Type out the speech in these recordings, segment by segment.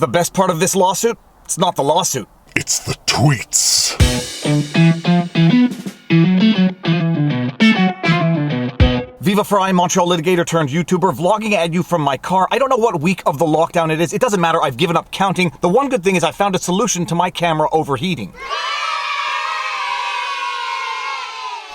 The best part of this lawsuit? It's not the lawsuit. It's the tweets. Viva for I, Montreal litigator turned YouTuber, vlogging at you from my car. I don't know what week of the lockdown it is. It doesn't matter. I've given up counting. The one good thing is I found a solution to my camera overheating.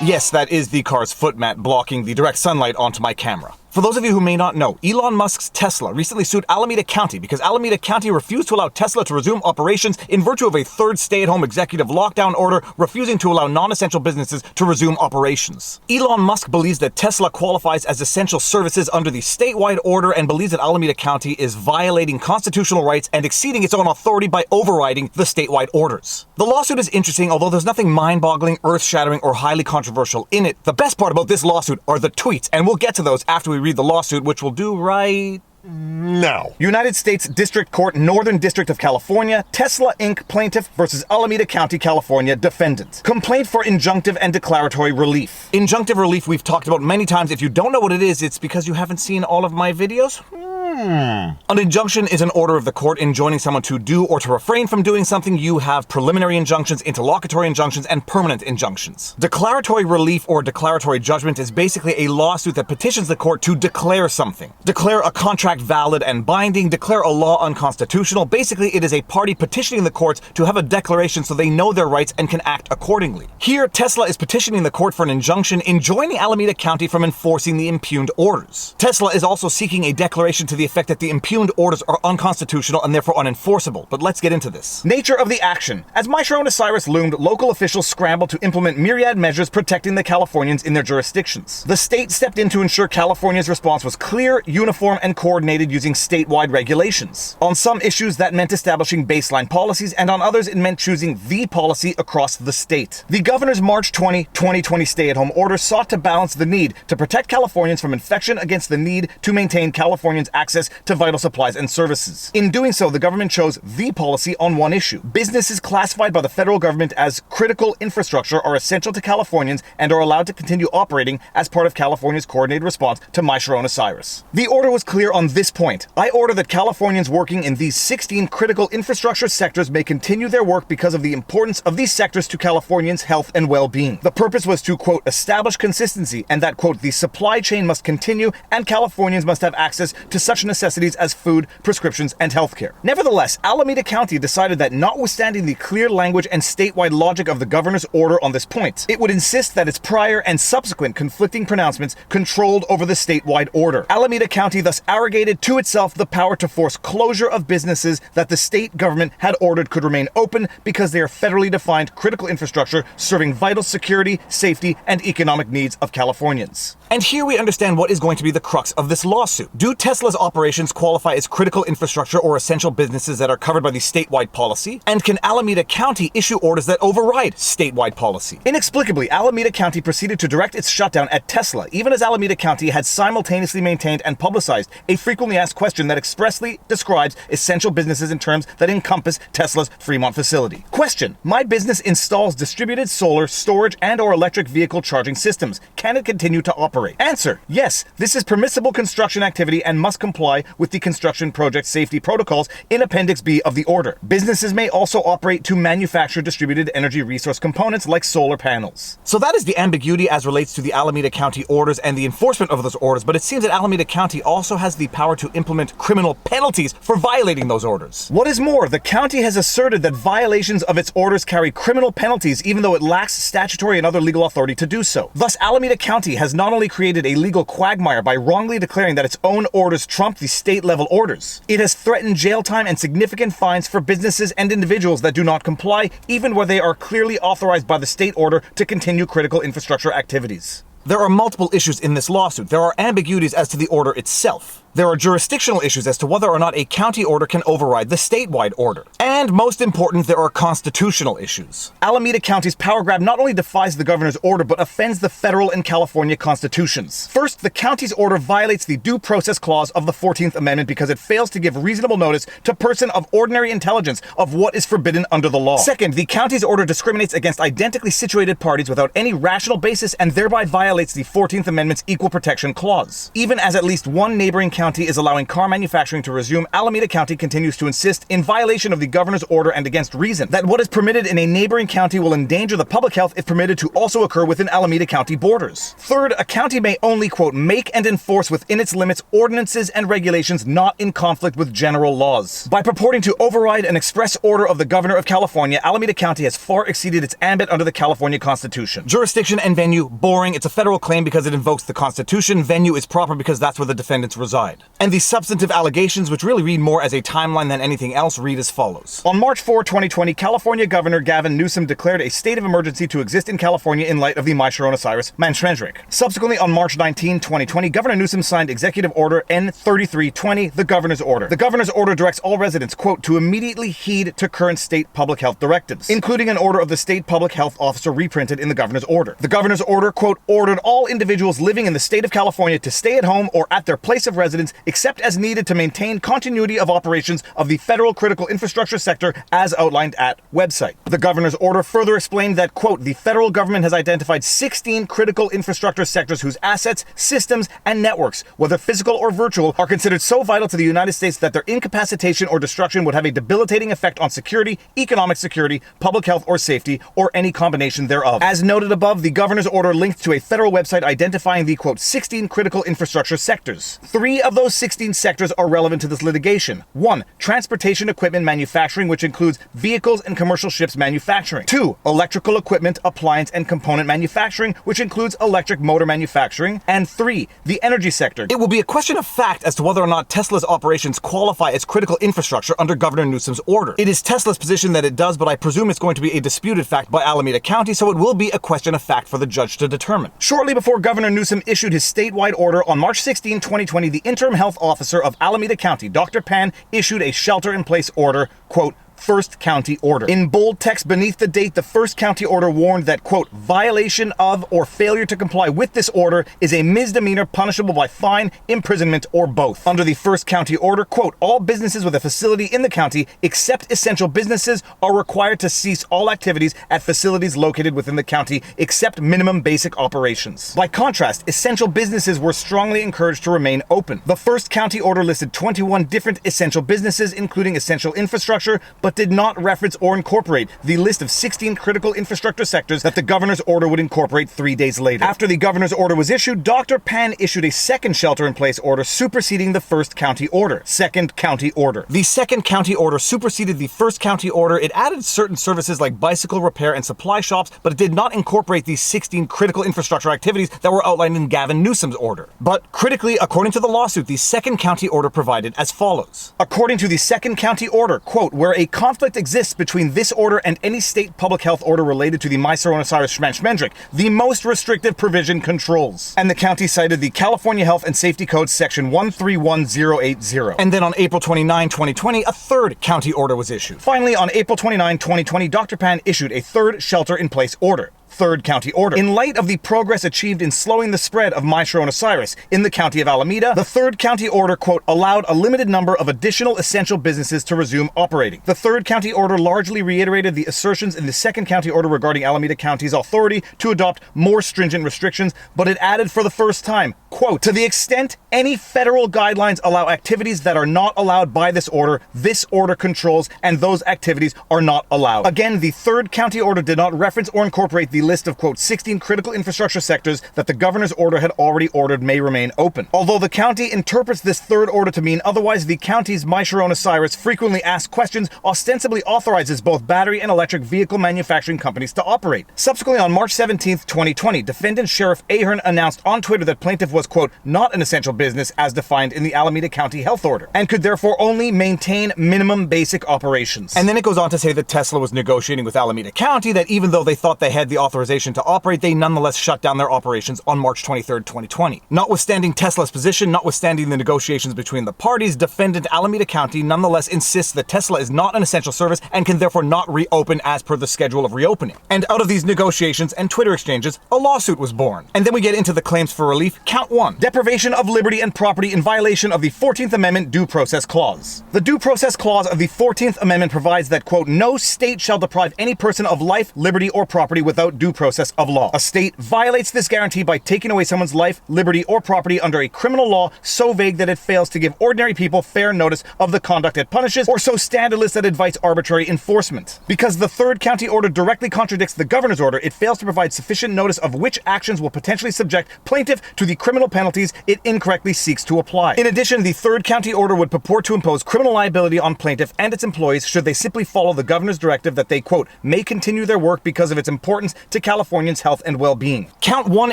Yes, that is the car's foot mat blocking the direct sunlight onto my camera. For those of you who may not know, Elon Musk's Tesla recently sued Alameda County because Alameda County refused to allow Tesla to resume operations in virtue of a third stay-at-home executive lockdown order, refusing to allow non-essential businesses to resume operations. Elon Musk believes that Tesla qualifies as essential services under the statewide order and believes that Alameda County is violating constitutional rights and exceeding its own authority by overriding the statewide orders. The lawsuit is interesting, although there's nothing mind-boggling, earth-shattering, or highly controversial in it. The best part about this lawsuit are the tweets, and we'll get to those after we read the lawsuit, which we'll do right now. United States District Court, Northern District of California, Tesla Inc. plaintiff versus Alameda County, California defendant. Complaint for injunctive and declaratory relief. Injunctive relief we've talked about many times. If you don't know what it is, it's because you haven't seen all of my videos. An injunction is an order of the court enjoining someone to do or to refrain from doing something. You have preliminary injunctions, interlocutory injunctions, and permanent injunctions. Declaratory relief or declaratory judgment is basically a lawsuit that petitions the court to declare something. Declare a contract valid and binding, declare a law unconstitutional. Basically, it is a party petitioning the courts to have a declaration so they know their rights and can act accordingly. Here, Tesla is petitioning the court for an injunction enjoining Alameda County from enforcing the impugned orders. Tesla is also seeking a declaration to the effect that the impugned orders are unconstitutional and therefore unenforceable. But let's get into this. Nature of the action. As Maishrona Cyrus loomed, local officials scrambled to implement myriad measures protecting the Californians in their jurisdictions. The state stepped in to ensure California's response was clear, uniform, and coordinated using statewide regulations. On some issues, that meant establishing baseline policies, and on others, it meant choosing the policy across the state. The governor's March 20, 2020 stay-at-home order sought to balance the need to protect Californians from infection against the need to maintain Californians' access to vital supplies and services. In doing so, the government chose the policy on one issue. Businesses classified by the federal government as critical infrastructure are essential to Californians and are allowed to continue operating as part of California's coordinated response to Maishrona Cyrus. The order was clear on this point. I order that Californians working in these 16 critical infrastructure sectors may continue their work because of the importance of these sectors to Californians' health and well-being. The purpose was to, quote, establish consistency and that, quote, the supply chain must continue and Californians must have access to such necessities as food, prescriptions, and healthcare. Nevertheless, Alameda County decided that notwithstanding the clear language and statewide logic of the governor's order on this point, it would insist that its prior and subsequent conflicting pronouncements controlled over the statewide order. Alameda County thus arrogated to itself the power to force closure of businesses that the state government had ordered could remain open because they are federally defined critical infrastructure serving vital security, safety, and economic needs of Californians. And here we understand what is going to be the crux of this lawsuit. Do Tesla's operations qualify as critical infrastructure or essential businesses that are covered by the statewide policy? And can Alameda County issue orders that override statewide policy? Inexplicably, Alameda County proceeded to direct its shutdown at Tesla, even as Alameda County had simultaneously maintained and publicized a frequently asked question that expressly describes essential businesses in terms that encompass Tesla's Fremont facility. Question: my business installs distributed solar, storage, and/or electric vehicle charging systems. Can it continue to operate? Answer: yes, this is permissible construction activity and must comply with the construction project safety protocols in Appendix B of the order. Businesses may also operate to manufacture distributed energy resource components like solar panels. So that is the ambiguity as relates to the Alameda County orders and the enforcement of those orders, but it seems that Alameda County also has the power to implement criminal penalties for violating those orders. What is more, the county has asserted that violations of its orders carry criminal penalties even though it lacks statutory and other legal authority to do so. Thus, Alameda County has not only created a legal quagmire by wrongly declaring that its own orders trump the state-level orders, it has threatened jail time and significant fines for businesses and individuals that do not comply, even where they are clearly authorized by the state order to continue critical infrastructure activities. There are multiple issues in this lawsuit. There are ambiguities as to the order itself. There are jurisdictional issues as to whether or not a county order can override the statewide order. And most important, there are constitutional issues. Alameda County's power grab not only defies the governor's order, but offends the federal and California constitutions. First, the county's order violates the Due Process Clause of the 14th Amendment because it fails to give reasonable notice to person of ordinary intelligence of what is forbidden under the law. Second, the county's order discriminates against identically situated parties without any rational basis and thereby violates violates the 14th Amendment's Equal Protection Clause. Even as at least one neighboring county is allowing car manufacturing to resume, Alameda County continues to insist, in violation of the governor's order and against reason, that what is permitted in a neighboring county will endanger the public health if permitted to also occur within Alameda County borders. Third, a county may only, quote, make and enforce within its limits ordinances and regulations not in conflict with general laws. By purporting to override an express order of the governor of California, Alameda County has far exceeded its ambit under the California Constitution. Jurisdiction and venue, boring. It's a federal claim because it invokes the Constitution. Venue is proper because that's where the defendants reside. And the substantive allegations, which really read more as a timeline than anything else, read as follows. On March 4, 2020, California Governor Gavin Newsom declared a state of emergency to exist in California in light of the Osiris Manschmendrick. Subsequently, on March 19, 2020, Governor Newsom signed Executive Order N3320, the Governor's Order. The Governor's Order directs all residents, quote, to immediately heed to current state public health directives, including an order of the state public health officer reprinted in the Governor's Order. The Governor's Order, quote, ordered all individuals living in the state of California to stay at home or at their place of residence, except as needed to maintain continuity of operations of the federal critical infrastructure sector as outlined at website. The Governor's Order further explained that, quote, the federal government has identified 16 critical infrastructure sectors whose assets, systems, and networks, whether physical or virtual, are considered so vital to the United States that their incapacitation or destruction would have a debilitating effect on security, economic security, public health or safety, or any combination thereof. As noted above, the Governor's Order linked to a federal website identifying the, quote, 16 critical infrastructure sectors. 3 of those 16 sectors are relevant to this litigation. 1. Transportation equipment manufacturing, which includes vehicles and commercial ships manufacturing. 2. Electrical equipment, appliance, and component manufacturing, which includes electric motor manufacturing. And 3. The energy sector. It will be a question of fact as to whether or not Tesla's operations qualify as critical infrastructure under Governor Newsom's order. It is Tesla's position that it does, but I presume it's going to be a disputed fact by Alameda County, so it will be a question of fact for the judge to determine. Shortly before Governor Newsom issued his statewide order on March 16, 2020, the interim health officer of Alameda County, Dr. Pan, issued a shelter-in-place order, quote, First County Order. In bold text beneath the date, the First County Order warned that, quote, violation of or failure to comply with this order is a misdemeanor punishable by fine, imprisonment, or both. Under the First County Order, quote, all businesses with a facility in the county, except essential businesses, are required to cease all activities at facilities located within the county, except minimum basic operations. By contrast, essential businesses were strongly encouraged to remain open. The First County Order listed 21 different essential businesses, including essential infrastructure, but did not reference or incorporate the list of 16 critical infrastructure sectors that the Governor's Order would incorporate 3 days later. After the Governor's Order was issued, Dr. Pan issued a second shelter-in-place order superseding the First County Order. Second County Order. The Second County Order superseded the First County Order. It added certain services like bicycle repair and supply shops, but it did not incorporate these 16 critical infrastructure activities that were outlined in Gavin Newsom's order. But critically, according to the lawsuit, the Second County Order provided as follows. According to the Second County Order, quote, where a conflict exists between this order and any state public health order related to the Osiris Manschmendrick, the most restrictive provision controls. And the county cited the California Health and Safety Code section 131080. And then on April 29, 2020, a third county order was issued. Finally, on April 29, 2020, Dr. Pan issued a third shelter-in-place order. Third County Order. In light of the progress achieved in slowing the spread of Osiris in the county of Alameda, the Third County Order, quote, allowed a limited number of additional essential businesses to resume operating. The Third County Order largely reiterated the assertions in the Second County Order regarding Alameda County's authority to adopt more stringent restrictions, but it added for the first time, quote, to the extent any federal guidelines allow activities that are not allowed by this order controls, and those activities are not allowed. Again, the Third County Order did not reference or incorporate the list of, quote, 16 critical infrastructure sectors that the Governor's Order had already ordered may remain open. Although the county interprets this third order to mean otherwise, the county's Osiris frequently asked questions ostensibly authorizes both battery and electric vehicle manufacturing companies to operate. Subsequently, on March 17, 2020, defendant Sheriff Ahern announced on Twitter that plaintiff was, quote, not an essential business as defined in the Alameda County Health Order, and could therefore only maintain minimum basic operations. And then it goes on to say that Tesla was negotiating with Alameda County, that even though they thought they had the authorization to operate, they nonetheless shut down their operations on March 23, 2020. Notwithstanding Tesla's position, notwithstanding the negotiations between the parties, defendant Alameda County nonetheless insists that Tesla is not an essential service and can therefore not reopen as per the schedule of reopening. And out of these negotiations and Twitter exchanges, a lawsuit was born. And then we get into the claims for relief. Count 1. Deprivation of liberty and property in violation of the 14th Amendment Due Process Clause. The Due Process Clause of the 14th Amendment provides that, quote, no state shall deprive any person of life, liberty, or property without due due process of law. A state violates this guarantee by taking away someone's life, liberty, or property under a criminal law so vague that it fails to give ordinary people fair notice of the conduct it punishes, or so scandalous that it invites arbitrary enforcement. Because the third county order directly contradicts the governor's order, it fails to provide sufficient notice of which actions will potentially subject plaintiff to the criminal penalties it incorrectly seeks to apply. In addition, the third county order would purport to impose criminal liability on plaintiff and its employees should they simply follow the governor's directive that they, quote, may continue their work because of its importance to Californians' health and well-being. Count one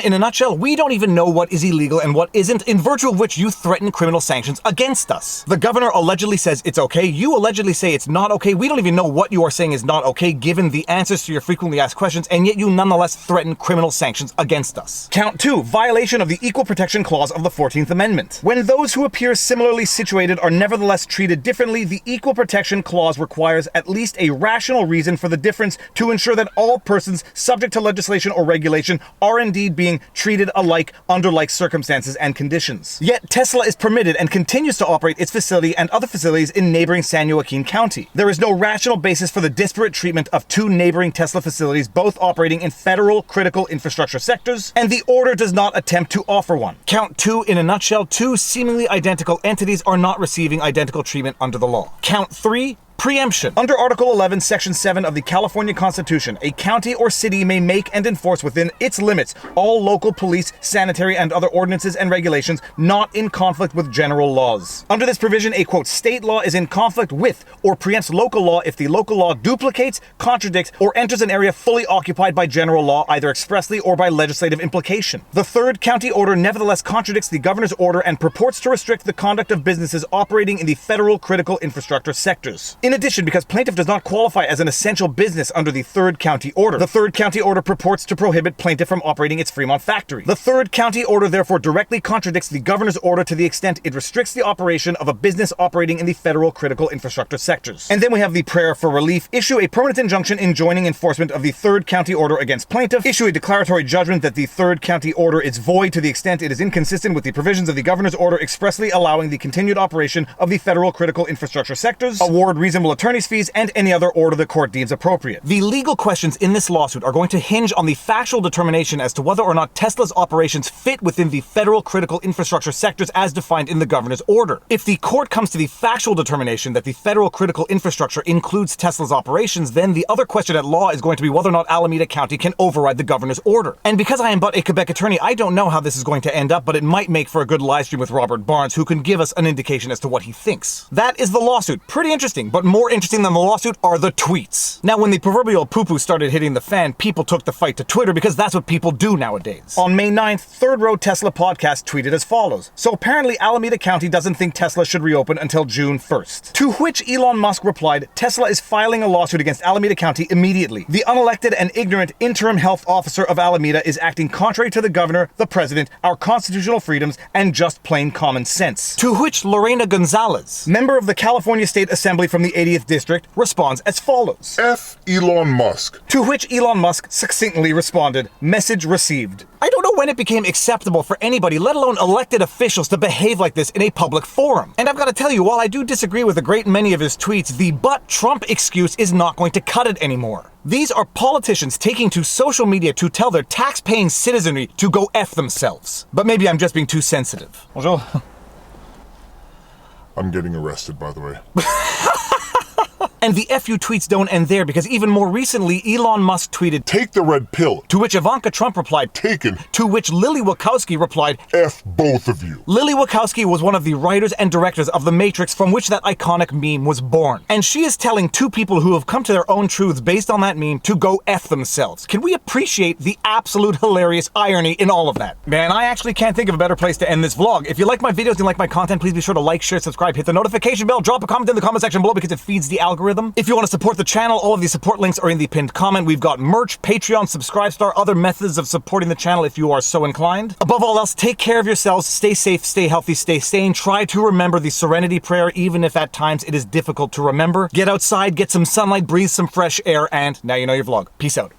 in a nutshell, we don't even know what is illegal and what isn't, in virtue of which you threaten criminal sanctions against us. The governor allegedly says it's okay, you allegedly say it's not okay, we don't even know what you are saying is not okay given the answers to your frequently asked questions, and yet you nonetheless threaten criminal sanctions against us. Count two, violation of the Equal Protection Clause of the 14th Amendment. When those who appear similarly situated are nevertheless treated differently, the Equal Protection Clause requires at least a rational reason for the difference to ensure that all persons subject to legislation or regulation are indeed being treated alike under like circumstances and conditions. Yet Tesla is permitted and continues to operate its facility and other facilities in neighboring San Joaquin County. There is no rational basis for the disparate treatment of two neighboring Tesla facilities, both operating in federal critical infrastructure sectors, and the order does not attempt to offer one. Count two in a nutshell, two seemingly identical entities are not receiving identical treatment under the law. Count three, preemption. Under Article 11, Section 7 of the California Constitution, a county or city may make and enforce within its limits all local police, sanitary, and other ordinances and regulations not in conflict with general laws. Under this provision, a, quote, state law is in conflict with or preempts local law if the local law duplicates, contradicts, or enters an area fully occupied by general law, either expressly or by legislative implication. The third county order nevertheless contradicts the governor's order and purports to restrict the conduct of businesses operating in the federal critical infrastructure sectors. In addition, because plaintiff does not qualify as an essential business under the third county order, the third county order purports to prohibit plaintiff from operating its Fremont factory. The third county order therefore directly contradicts the governor's order to the extent it restricts the operation of a business operating in the federal critical infrastructure sectors. And then we have the prayer for relief: issue a permanent injunction enjoining enforcement of the third county order against plaintiff, issue a declaratory judgment that the third county order is void to the extent it is inconsistent with the provisions of the governor's order expressly allowing the continued operation of the federal critical infrastructure sectors, award reasonable attorney's fees, and any other order the court deems appropriate. The legal questions in this lawsuit are going to hinge on the factual determination as to whether or not Tesla's operations fit within the federal critical infrastructure sectors as defined in the governor's order. If the court comes to the factual determination that the federal critical infrastructure includes Tesla's operations, then the other question at law is going to be whether or not Alameda County can override the governor's order. And because I am but a Quebec attorney, I don't know how this is going to end up, but it might make for a good live stream with Robert Barnes, who can give us an indication as to what he thinks. That is the lawsuit. Pretty interesting, but more interesting than the lawsuit are the tweets. Now, when the proverbial poo-poo started hitting the fan, people took the fight to Twitter because that's what people do nowadays. On May 9th, Third Row Tesla Podcast tweeted as follows: so apparently Alameda County doesn't think Tesla should reopen until June 1st. To which Elon Musk replied, Tesla is filing a lawsuit against Alameda County immediately. The unelected and ignorant interim health officer of Alameda is acting contrary to the governor, the president, our constitutional freedoms, and just plain common sense. To which Lorena Gonzalez, member of the California State Assembly from the 80th District, responds as follows: F. Elon Musk. To which Elon Musk succinctly responded, message received. I don't know when it became acceptable for anybody, let alone elected officials, to behave like this in a public forum. And I've got to tell you, while I do disagree with a great many of his tweets, the "but Trump" excuse is not going to cut it anymore. These are politicians taking to social media to tell their tax-paying citizenry to go F themselves. But maybe I'm just being too sensitive. Bonjour. I'm getting arrested, by the way. And the FU tweets don't end there, because even more recently, Elon Musk tweeted, Take the red pill. To which Ivanka Trump replied, Taken. To which Lily Wachowski replied, F both of you. Lily Wachowski was one of the writers and directors of The Matrix, from which that iconic meme was born. And she is telling two people who have come to their own truths based on that meme to go F themselves. Can we appreciate the absolute hilarious irony in all of that? Man, I actually can't think of a better place to end this vlog. If you like my videos and you like my content, please be sure to like, share, subscribe, hit the notification bell, drop a comment in the comment section below because it feeds the algorithm. If you want to support the channel, all of the support links are in the pinned comment. We've got merch, Patreon, Subscribestar, other methods of supporting the channel if you are so inclined. Above all else, take care of yourselves, stay safe, stay healthy, stay sane. Try to remember the Serenity Prayer, even if at times it is difficult to remember. Get outside, get some sunlight, breathe some fresh air, and now you know your vlog. Peace out.